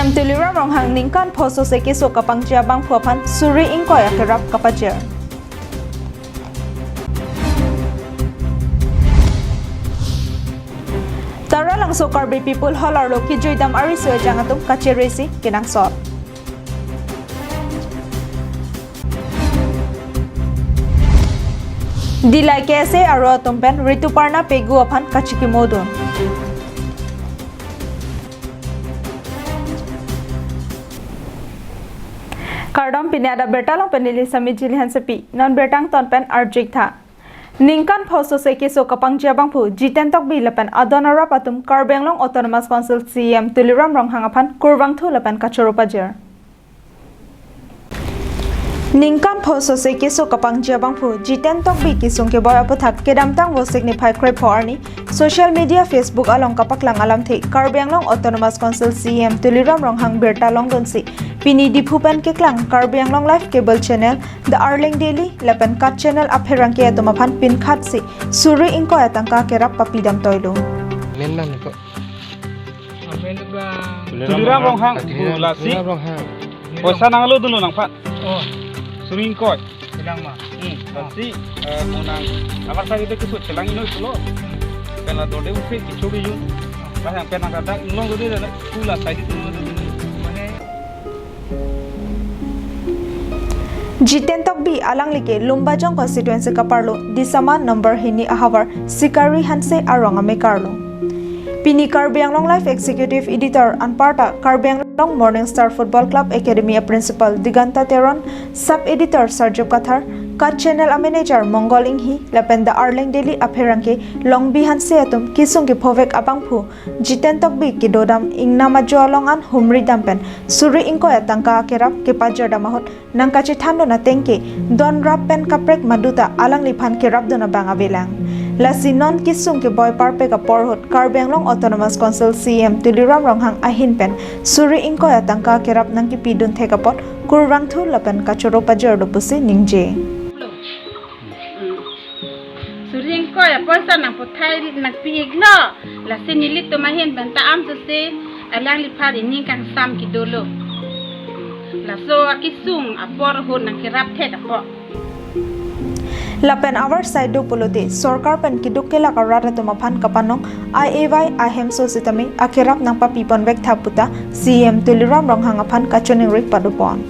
CM tuliram rong hang ningkan phoso se keso kapangja bang phophan suri ingko yakerap kapajer tara lang so karbi people holar lo ki joidam ari so jangatum kacheresi kinang sot dilai kese aro tumpen rituparna pegu aphan kachiki modun Kardom pini ada bertalong penili sami jilihan sepi non bertang ton pen arjik tha ningkan phoso se keso kapang jabang phu jiten tok bi lapan adonara patum karbenglong autonomous council CM tuliram rong hangaphan kurwang thu lapan kachoropa jer ningkan phoso se keso kapang jabang phu jiten tok bi kisung ke boy aputhak kedam tang wo signify crep forni social media Facebook along kapak lang alam the karbenglong autonomous council CM tuliram rong hang bertalong donsi Pini dipupan ke klang Karbianglong Live Cable Channel The Arling Daily Lapan Kat Channel Apherang ke atumapan pin khat si Suri ingko atangka kerap papidam toilo Lenang ko. Tuliram rong hang lasi. Poisa nang lu dulu nang Pak. Oh, Suri ingko. bilang mah. Lasi munang amar sa kita kusut selang ino tulo. Pena dode ufe kichogi yun. Bahang pena kadang nong dode da pula sai itu. Jiten tok bi alang like Lumbajong constituency kaparlo disama number hini ahawar sikari hanse arong ame karlo Pini Karbianglong Life Executive Editor Anparta Karbianglong Morning Star Football Club Academy Principal Diganta Teron Sub Editor Sarjop Kathar Kat Channel Manager Mongol Inghi Lapen The Arling Daily Apherangke Long Bi hanse atum kisung ke phovek abangphu jiten tok bi ki dodam ingna majolongan humri dampen suri ingko atangka kerap ke pajar damahot nangka chithando na tengke don rapen kaprek maduta alang liphan kerap dona banga belang lasi non kisung ke boy parpe ka porhot Karbianglong Autonomous Council CM tuliram ronghang ahin pen suri ingko atangka kerap nangki pidun thekapot kurwang thu lapen kachoro pajar dopusi ningje Suring ko ya posa nang putai nang piigno la sinilit to mahin banta am se alang lipari ning kang sam ki dolo la so akisung apor hon nang kirap the apo Lapen our side do polote sorkar pen kiduk kela karata tumaphan kapanong IAY ahem so sitami akirap nang papipon vek thaputa CM tuliram ronghang aphan kachoning rik padupon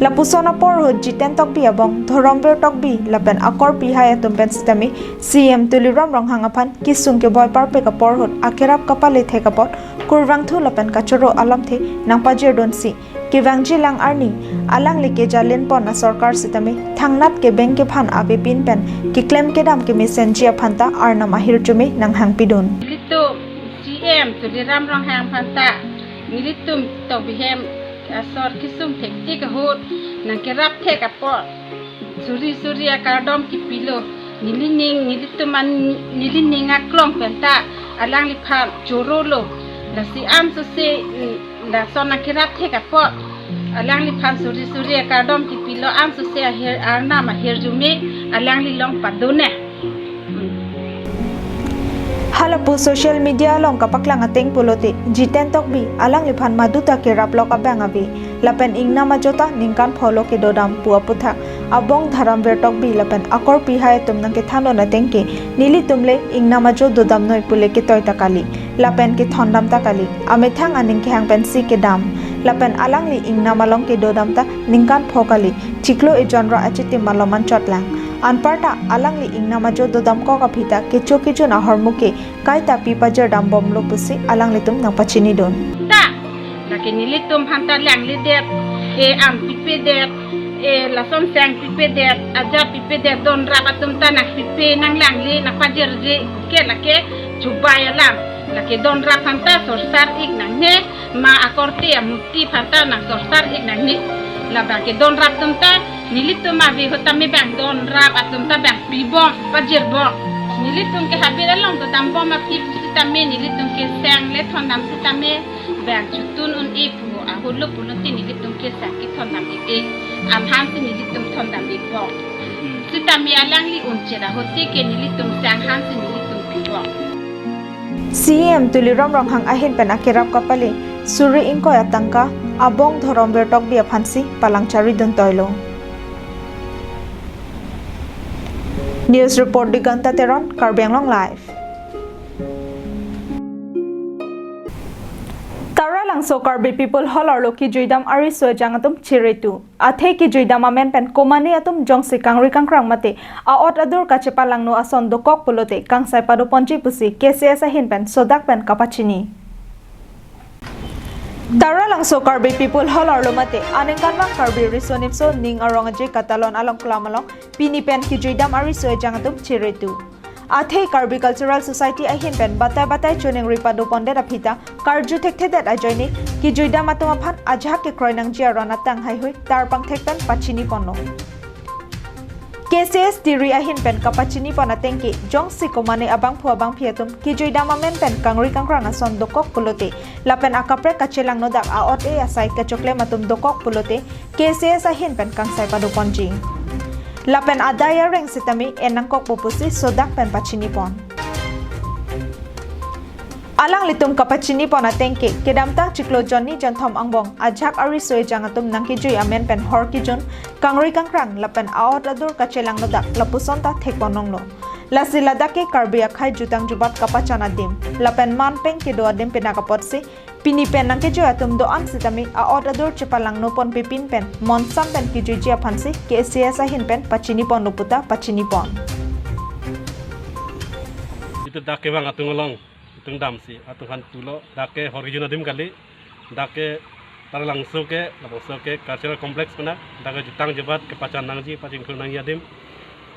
Lapusona porho jiten tok bi abong thoromber tok bi lapen akor pi haya tumpen sitami CM tuliram ronghang aphan kisung ke boy parpe ka porhot akirap kapale thekapot kurwang thu lapen kachoro alam the nang pajer donsi Kivangji lang arni alang like jalen pon na sarkar sitami thangnat ke bank ke phan abe pin pen ki claim ke dam ke messenger phanta arna mahir jume nang hang pidon lito CM tuliram rong hang phanta nilitum to bihem asor kisum thekti ka hot nang kirap the ka po suri akadom ki pilo nilitum nilininga klong phanta alang lipha chorolo la si am so se la sona kirap the ka po alang li phan suri akadom ki pilo am so se arna ma her jume alang li long padone Halapu social media long kapaklang ateng pulote jiten tok bi alang liphan maduta ke raplok abang abi lapen ingna majota ningkan pholo ke dodam puaputhak abong dharam bertok bi lapen akor pihai tumnang ke thano na tengke nili tumle ingna majo dodam noi pule ke toy takali lapen ke thondam takali amethang aning ke hang pen si ke dam lapen alang li ingna malong ke dodam ta ningkan phokali chiklo e genre achiti maloman chotlang Anparta alang li ingna majo dodam ko kapita kecho na hormuke kaita pipajar dam bom lo pusi alang litum nang pachini don ta laki nilitum hanta lang li det e am pipe det e la som sang pipe det aja pipe det don rabatum ta nak pipe nang lang li na pajer je ke lake jubaya lam laki don rap hanta sorsar ik nang ne ma akorte muti hanta nang sorsar ik nang ni la ba ke don rap tum ta nilitum ma vi hota me bang don rap atum ta bang pibom pajer bom nilitum ke habira long to dam bom ap sita me nilitum ke sang le thon dam sita me bang chutun un ipu a hulu pulu ti nilitum ke sang ki thon dam ik am han ti nilitum thon dam ik bom sita me alang li un chera hote ke nilitum sang han ti nilitum bom CM tuliram ronghang ahin pen akirap kapali suri ingko atangka abong thorom bertok bia phansi palangchari dun toilo. News report diganta teron Karbi Anglong live. So Karbi people holar loki juidam ari so jangatum chiretu athe ki juidam amen pen komani atum jongsi kangri kangkrang mate a ot adur kache palangno ason dokok pulote kangsai padu ponji pusi KCS hin pen sodak pen kapachini Taralang so Karbi people holar lo mate anengkanwang Karbi risonip so ning arong aje katalon along klamalong pini pen ki juidam ari so jangatum chiretu Athe Karbi Cultural Society ahin pen batai chuning ripado pondet apita karju thekte dat ajoini ki juida matuma phan ajha ke kroinang jiarona tang hai hui tar pang thektan pachini pono KCS diri ahin pen kapachini pona tengki jong sikomane abang phuabang phiatum ki juida mamen pen kangri kangrang ason dokok pulote lapen akapre kachelang nodak aot e asai kachokle matum dokok pulote KCS ahin pen kangsai padu ponji Lapen adaya reng sitami enangkok pupusi sodak pen pachini pon. Alang litum kapachini pon atengke kedamta chiklo jonni janthom angbong ajak ari soe jangatum nangki jui amen pen hor ki jon kangri kangkrang lapen aot adur kachelang nodak lapusonta thekpononglo. Lasi ladake Karbi akhai jutang jubat kapachana dim lapen man peng ke doa dim penakapotsi Pini pen nangke jo atum do ang sitami aot adur cepalang no pon pipin pen monsam pen ki jujia phansi KCS ahin pen pachini pon luputa pachini pon itu dake bang atung long atung damsi atung han tulo dake horigino dim kali dake tarlang soke labosoke cultural complex pena dake jutang jebat ke pacan nangji pacing kunang yadim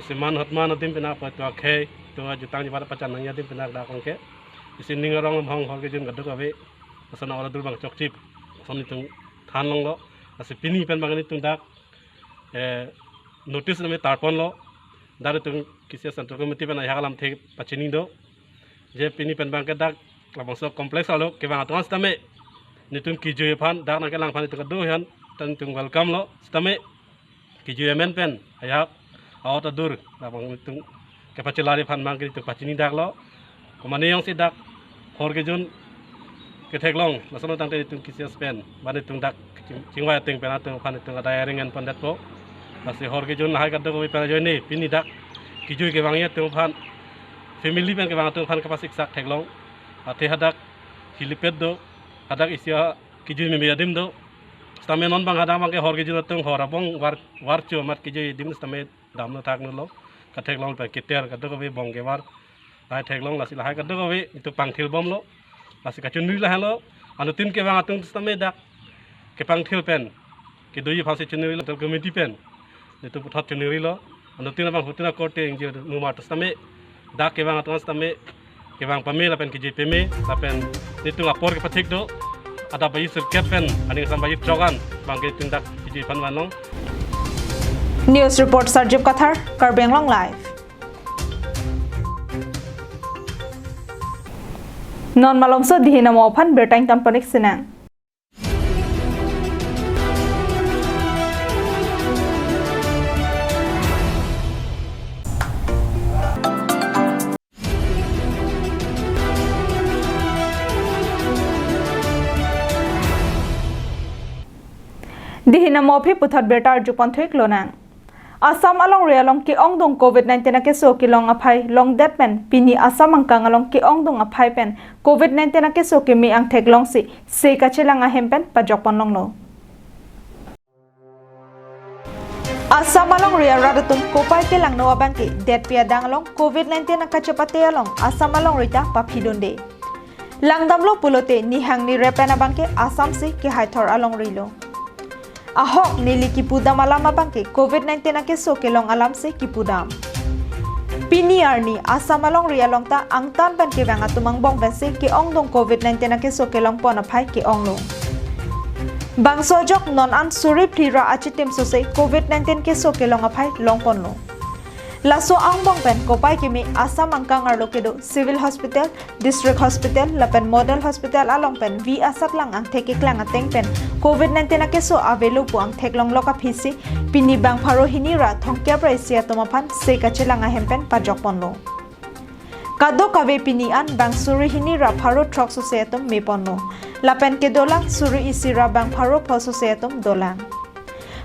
siman hotman adim pena apa tu akhe tu jutang jebat pacan nang yadim pena dakongke isin ningarong bhong horigin gaduk abe asana ora dur bang chokchip soni tung thanlong lo ase pini pen bang ni tung dak notice me tarpon lo dare tung kisia central committee pen ayagalam the pachini do je pini pen bang ke dak labangso complex alo ke bang atong stame ni tung ki joy phan dak na ke lang phan tung do han tan tung welcome lo stame ki joy men pen ayap out dur labang tung ke pachelari phan mang ke tung pachini dak lo komane yong si dak hor ke jon Ketek long, lasono tangte tung kisia spen, bani tung dak cingwai ting penatung pan tung ada ringan pandat po, masih horge jon lahai kadang kami pernah join ni, pini dak kijui ke bangnya tung pan, family pen ke bang tung pan kapasik sak tek long, ate hadak hilipet do, hadak isia kijui mimi adim do, stame non bang hadak bang ke horge jon tung horabong war cio mat kijui dim stame dam no tak nulo, ketek long pen kiter kadang kami bong ke war, lahai tek long lasi lahai kadang kami itu pangtil bom lo. Masih kacun nila hello, anu tim ke bang atung stame dak, ke pangtil pen, ke doi fase chunuri lo, tel committee pen, itu putat chunuri lo, anu tim bang putina korte yang jir numar stame, dak ke bang atung stame, ke bang pame lapen ke JPM, lapen itu lapor ke patik do, ada bayi serket pen, anu sampai jogan, bang ke tindak ke JPM wanong. News report Sarjib Kathar Karbi Anglong live. Non malomso dihina mo phan bertang tamponik sinang dihina mo phi puthat bertar jupon thik lonang Assam along realong ki ong dong COVID-19 ke so ki long aphai long that pen pini Assam angkang along ki ong dong aphai pen COVID-19 ke so ki mi ang thek long si se ka chelang a hem pen pajok pon long lo Assam along ria radatum kopai ke lang no abang ki det pia dang along COVID-19 ka chapate along Assam along rita paphidonde langdam lo pulote ni hang ni repen abang ke Assam si ki haithor along rilo Ahok nili kipudam alam abangke COVID-19 ke so ke long alam se kipudam. Pini arni Assam along rialong ta angtan ban ke bang atumang bong ban se ke ong dong COVID-19 ke so ke long pon aphai ke ong lo. Bang sojok non an surip thira achitim so se COVID-19 ke so ke long aphai long pon lo. Laso ang bong pen kopai kimi Assam angkang arlo kedo civil hospital district hospital lapen model hospital along pen vi asat lang ang theke klang ateng pen COVID-19 ke so avelo pu ang theklong loka phisi pini bang pharo hinira thongkya praisia tomaphan se kachelang a hempen pajok ponlo kado kave pini an bang suri hinira pharo thok so se tom me ponlo lapen ke dolang suri isira bang pharo phosusetum dolang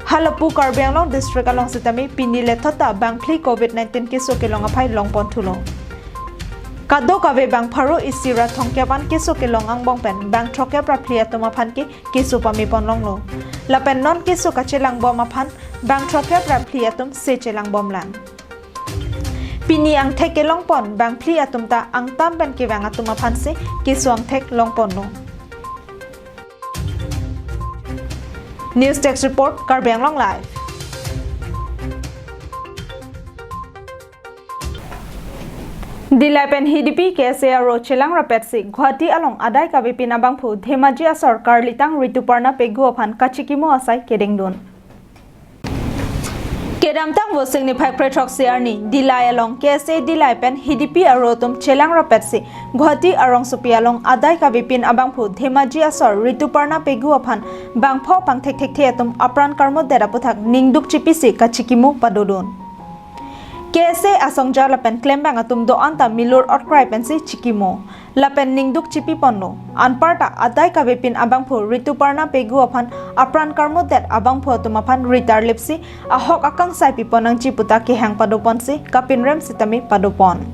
halapu karbiang long district along sitami pinile thota bang phli covid-19 ke sokelong aphai longpon thulong kado kabe bang pharo isira thongkyapan ke sokelong ang bongpen bang thokya praphlia toma phan ke kesu pami ponlong lo lapen non ke sokachelang bom aphan bang thokya praphlia tum se chelang bom lang pini ang theke longpon bang phli atum ta ang tam ben ke bang atum aphan se kesu ang thek longpon lo News Text Report Karbiang Long Live Dilapen HDP KSARO Chelang Rapetsi Guwahati along Adai Kabi Pinabang Phu Dhemaji Asor Karlitang Rituparna Pegu Aphan Kachikimo Asai Kedengdon Kedamtang Vosing ni Phai Pretok Siarni Dilai along KSA Dilapen HDP Arotum Chelang Rapetsi Guwahati Arong Supi along Adai Kabi Pinabang Phu Dhemaji Asor Rituparna Pegu Aphan Bangpho Pang Thek Thek Theatum Apran Karmo Deraputhak Ningduk Chipisi Kachikimo Padodon KSA asongja lapen klembang atum do anta milur outcry pensi chikimo lapen ningduk chipi ponno anparta adai kabepin abangpho rituparna pegu aphan apran karmo det abangpho tumaphan ritar lipsi ahok akang sai piponang chiputa ki hang padopon si kapin rem sitami padopon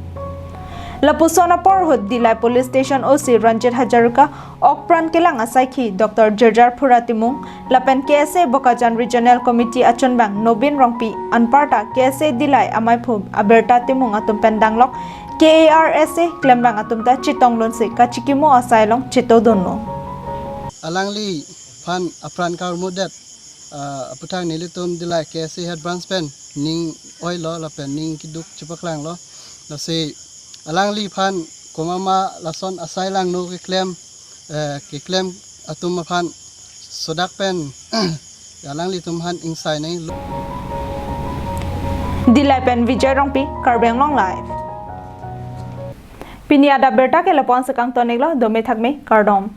Lapusona Porhut Dilai Police Station OC Ranjit Hajaruka Okpran Kelang Asaiki Dr. Jerjar Puratimung Lapen KSA Bokajan Regional Committee Achonbang Nobin Rongpi Anparta KSA Dilai Amaipu Abirta Timung Atum Pendanglok KARSA Klembang Atumta Chitong Lonsi Kachikimo Asailong Chitodonno Alangli Fan Apran Karmudet Aputang Nilitum Dilai KSA Head Branch Pen Ning Oil Law Lapen Ning Kiduk Chipaklang Law Lasi Alangli Fan Komama Lason Asailang No Kiklem Atum Fan Sodak Pen Alangli Tumhan Insai Nai Dilai Pen Vijay Rongpi Karbiang Long Live Pini Adap Abirta ke lapon sekang toneglo dome thakme kardom